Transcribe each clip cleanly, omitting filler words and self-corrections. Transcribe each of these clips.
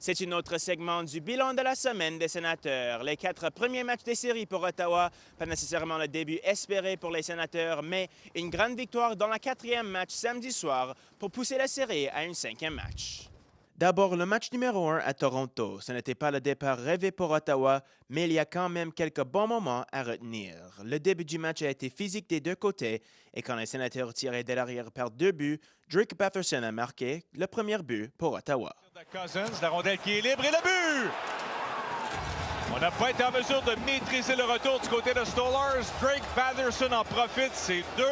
C'est un autre segment du bilan de la semaine des Sénateurs. Les 4 premiers matchs des séries pour Ottawa, pas nécessairement le début espéré pour les Sénateurs, mais une grande victoire dans le 4e match samedi soir pour pousser la série à un 5e match. D'abord, le match numéro 1 à Toronto. Ce n'était pas le départ rêvé pour Ottawa, mais il y a quand même quelques bons moments à retenir. Le début du match a été physique des deux côtés, et quand les Sénateurs tiraient de l'arrière par 2 buts, Drake Batherson a marqué le premier but pour Ottawa. Cousins, la rondelle qui est libre et le but! On n'a pas été en mesure de maîtriser le retour du côté de Stolarz. Drake Batherson en profite, c'est 2-1.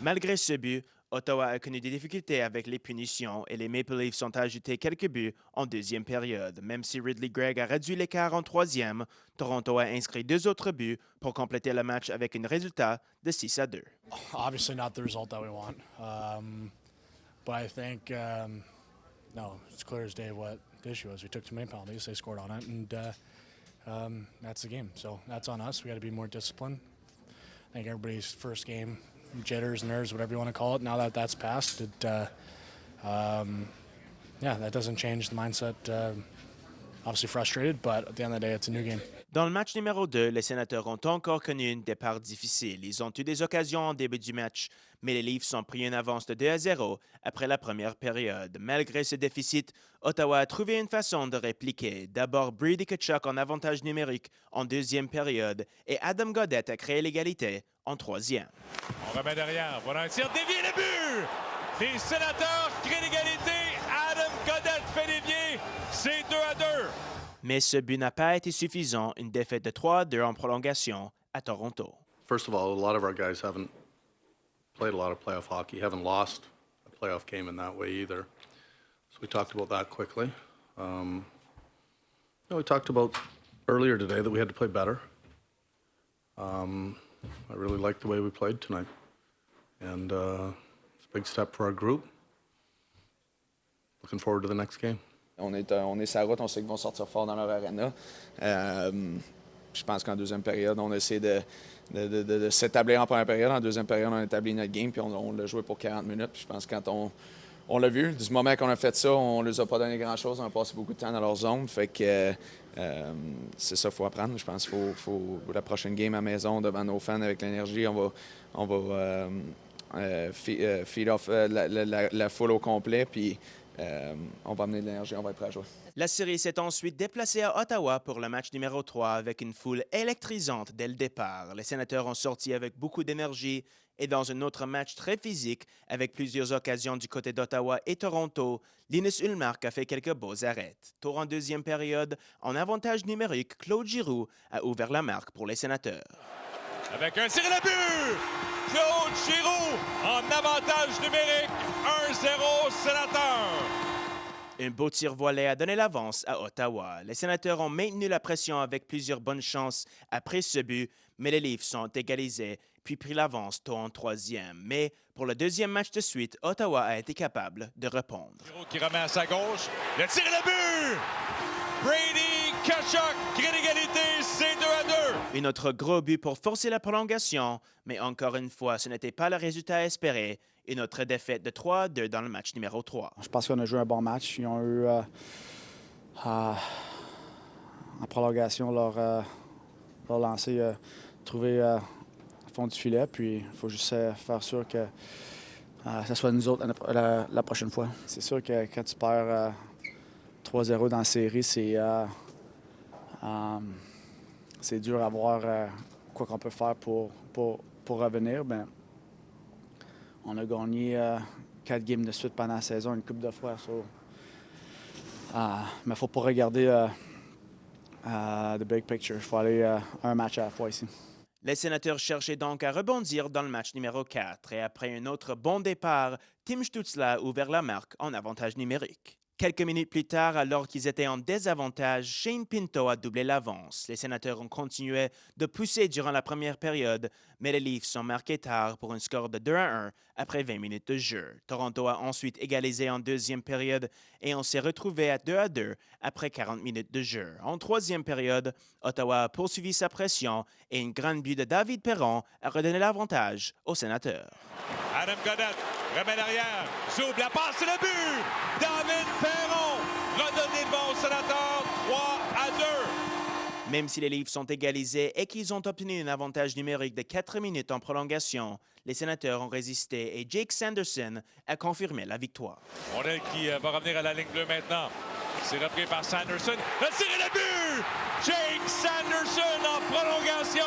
Malgré ce but, Ottawa a connu des difficultés avec les punitions et les Maple Leafs ont ajouté quelques buts en deuxième période. Même si Ridley Gregg a réduit l'écart en troisième, Toronto a inscrit 2 autres buts pour compléter le match avec un résultat de 6-2. Obviously not the result that we want, but I think no, it's clear as day what the issue was. We took too many penalties, they scored on it, and that's the game. So that's on us. We got to be more disciplined. I think everybody's first game, jitters, nerves, whatever you want to call it. Now that that's passed, that doesn't change the mindset. Obviously frustrated, but at the end of the day, it's a new game. Dans le match numéro 2, les Sénateurs ont encore connu un départ difficile. Ils ont eu des occasions en début du match, mais les Leafs ont pris une avance de 2-0 après la première période. Malgré ce déficit, Ottawa a trouvé une façon de répliquer. D'abord, Brady Tkachuk en avantage numérique en deuxième période et Adam Gaudette a créé l'égalité en troisième. On remet derrière, voilà un tir dévié, le but! Les Sénateurs créent l'égalité, Adam Gaudette fait dévier, c'est 2-2. Mais ce but n'a pas été suffisant, une défaite de 3-2 en prolongation à Toronto. First of all, a lot of our guys haven't played a lot of playoff hockey, haven't lost a playoff game in that way either. So we talked about that quickly. We talked about earlier today that we had to play better. I really liked the way we played tonight. And it's a big step for our group. Looking forward to the next game. On est sur la route, on sait qu'ils vont sortir fort dans leur arena. Je pense qu'en deuxième période, on a essayé de s'établir en première période. En deuxième période, on a établi notre game, puis on l'a joué pour 40 minutes. Puis je pense que quand on l'a vu, du moment qu'on a fait ça, on ne les a pas donné grand-chose. On a passé beaucoup de temps dans leur zone. Fait que c'est ça qu'il faut apprendre. Je pense qu'il faut la prochaine game à la maison, devant nos fans, avec l'énergie, on va feed off la foule au complet, puis on va amener de l'énergie, on va être prêt à jouer. La série s'est ensuite déplacée à Ottawa pour le match numéro 3 avec une foule électrisante dès le départ. Les Sénateurs ont sorti avec beaucoup d'énergie et dans un autre match très physique avec plusieurs occasions du côté d'Ottawa et Toronto, Linus Ullmark a fait quelques beaux arrêts. Tour en deuxième période, en avantage numérique, Claude Giroux a ouvert la marque pour les Sénateurs. Avec un tir et le but! Claude Giroux en avantage numérique, 1-0 Sénateurs. Un beau tir voilé a donné l'avance à Ottawa. Les Sénateurs ont maintenu la pression avec plusieurs bonnes chances après ce but, mais les Leafs ont égalisé puis pris l'avance tôt en troisième. Mais pour le deuxième match de suite, Ottawa a été capable de répondre. Giroux qui remet à sa gauche, le tir et le but! Brady Tkachuk crée l'égalité, c'est 2-2. Un autre gros but pour forcer la prolongation, mais encore une fois, ce n'était pas le résultat espéré. Une autre défaite de 3-2 dans le match numéro 3. Je pense qu'on a joué un bon match. Ils ont eu, en prolongation, leur lancer trouvé au fond du filet. Puis il faut juste faire sûr que ce soit nous autres la prochaine fois. C'est sûr que quand tu perds 3-0 dans la série, c'est dur à voir quoi qu'on peut faire pour revenir. Mais on a gagné 4 games de suite pendant la saison, une couple de fois. Mais il ne faut pas regarder the big picture. Il faut aller un match à la fois ici. Les Sénateurs cherchaient donc à rebondir dans le match numéro 4 et après un autre bon départ, Tim Stützle a ouvert la marque en avantage numérique. Quelques minutes plus tard, alors qu'ils étaient en désavantage, Shane Pinto a doublé l'avance. Les Sénateurs ont continué de pousser durant la première période, mais les Leafs ont marqué tard pour un score de 2-1 après 20 minutes de jeu. Toronto a ensuite égalisé en deuxième période et on s'est retrouvé à 2-2 après 40 minutes de jeu. En troisième période, Ottawa a poursuivi sa pression et un grand but de David Perron a redonné l'avantage aux Sénateurs. Adam Gaudette remet derrière, Zoub, la passe et le but! David Perron redonné Sénateurs, 3-2. Même si les Leafs sont égalisés et qu'ils ont obtenu un avantage numérique de 4 minutes en prolongation, les Sénateurs ont résisté et Jake Sanderson a confirmé la victoire. Monel qui va revenir à la ligne bleue maintenant. C'est repris par Sanderson. Le tir et le but! Jake Sanderson en prolongation.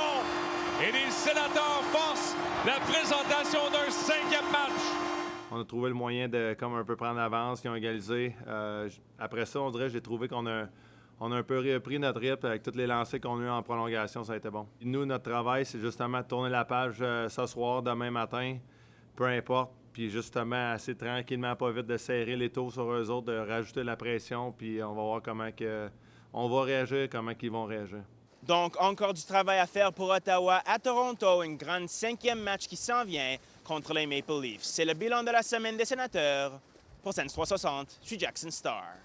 Et les Sénateurs forcent la présentation d'un 5e match. On a trouvé le moyen de comme un peu prendre l'avance, qui ont égalisé. Après ça, on dirait que j'ai trouvé qu'on a un peu repris notre rythme avec tous les lancers qu'on a eu en prolongation, ça a été bon. Nous, notre travail, c'est justement de tourner la page ce soir, demain matin, peu importe, puis justement assez tranquillement, pas vite, de serrer les taux sur eux autres, de rajouter la pression, puis on va voir comment on va réagir, comment ils vont réagir. Donc, encore du travail à faire pour Ottawa à Toronto, une grande 5e match qui s'en vient contre les Maple Leafs. C'est le bilan de la semaine des Sénateurs. Pour Sens 360, je suis Jackson Starr.